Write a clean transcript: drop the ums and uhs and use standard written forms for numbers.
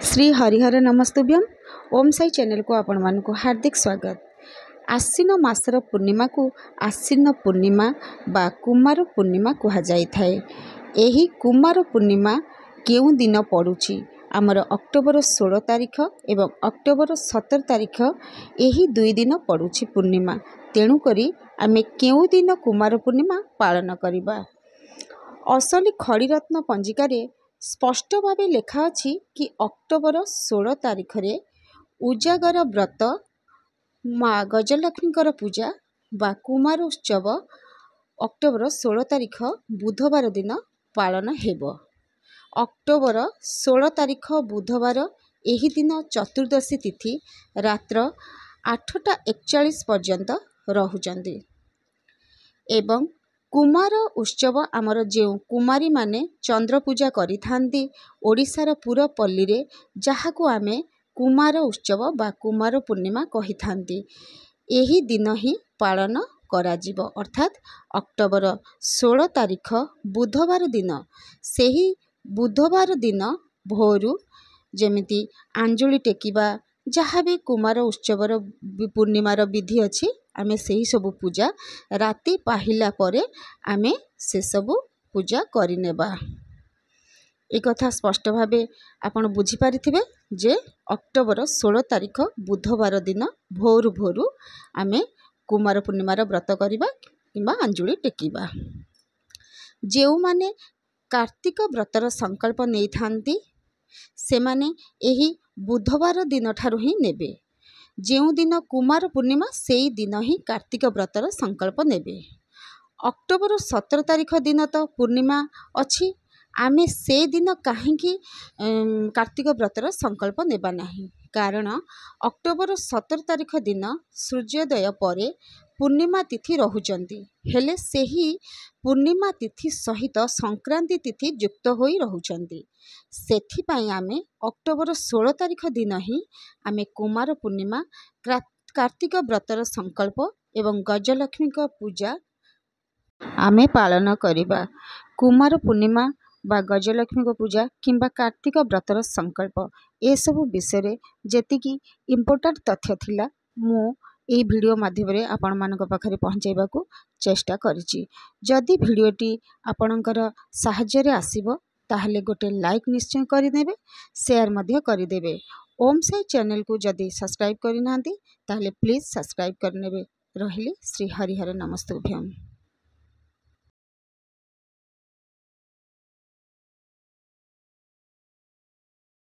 श्री हरिहर नमस्तुभ्यम। ओम Sai channel को आपण मानक हार्दिक स्वागत। आश्विन मासर पूर्णिमा को आश्विन पूर्णिमा बा कुमार पूर्णिमा कहा जाय थाए। एही कुमार पूर्णिमा केउ दिन पड़ुछि आमर अक्टोबर 16 तारिख एवं अक्टोबर 17 तारिख एही दुई दिन पड़ुछि पूर्णिमा। तेणु करी आमे केउ दिन कुमार पूर्णिमा पालन करिबा। असली खड़ीरत्न पंजिकारे स्पष्ट भाव लेखा अछि कि अक्टोबर 16 तारिख रे उजागर व्रत माँ गजलक्ष्मी पूजा बा कुमार उत्सव अक्टोबर 16 तारिख बुधवार दिन पालन हेबो। अक्टोबर 16 तारिख बुधवार एही दिन चतुर्दशी तिथि रात्र 8:41 पर्यंत रहुचंदी एवं कुमार उत्सव आमर जो कुमारी माने चंद्र पूजा करिथांती ओडिशार पूरा पल्ली रे जहाकू आमे कुमार उत्सव बा कुमार पूर्णिमा कहिथांती एही दिन ही पालन कराजिबो। अर्थात अक्टोबर 16 तारिख बुधवार दिन सेही बुधवार दिन भोरु जेमिति आंजुली टेकिबा जहाँ भी कुमार उत्सवर पूर्णिमार विधि अच्छी आमे सही सबु पूजा राति पाहिला परे आमे से सबु पूजा करिनेबा। एक कथा स्पष्ट भावे आपण बुझी पारिथिबे जे अक्टोबर 16 तारिख बुधवार दिन भोरु भोरु आमे कुमार पूर्णिमार व्रत करिबा किंबा आंजुली टेकिबा। जेउ माने कार्तिक व्रतर संकल्प नै थांती से माने एही बुधवार दिन ठारू ही नेबे। जेउ दिन कुमार पूर्णिमा सेई दिन ही कार्तिक व्रतर संकल्प नेबे। अक्टोबर 17 तारिख दिन तो पूर्णिमा अछि आमे से दिन काहेकि कार्तिक व्रतर संकल्प नेबा नाही। कारण अक्टोबर 17 तारिख दिन सूर्योदय परे पूर्णिमा तिथि रहुचंती हेले सेही पूर्णिमा तिथि सहित संक्रांति तिथि युक्त होई रहुचंती। सेथिपाई आमे अक्टोबर 16 तारिख दिन ही आमे कुमार पूर्णिमा कार्तिक व्रतर संकल्प एवं गजलक्ष्मी पूजा आमे पालन करिबा। कुमार पूर्णिमा बा गजलक्ष्मी पूजा किंबा कार्तिक व्रतर संकल्प ए सब विषय जेतिकी इम्पोर्टेंट तथ्य थिला मु एही वीडियो माध्यम रे आपण मानक पाखरे पहुंचाइबा को चेष्टा करिछि। जदि वीडियोटी आपणकर साहाय्य रे आसीबो ताहले गोटे लाइक निश्चय करिदेबे, शेयर मध्य करिदेबे। ओम साई चैनल को जदि सब्सक्राइब करि नांती ताहले प्लीज सब्सक्राइब करनेबे। रहिले श्री हरिहर नमस्तुभ्यम।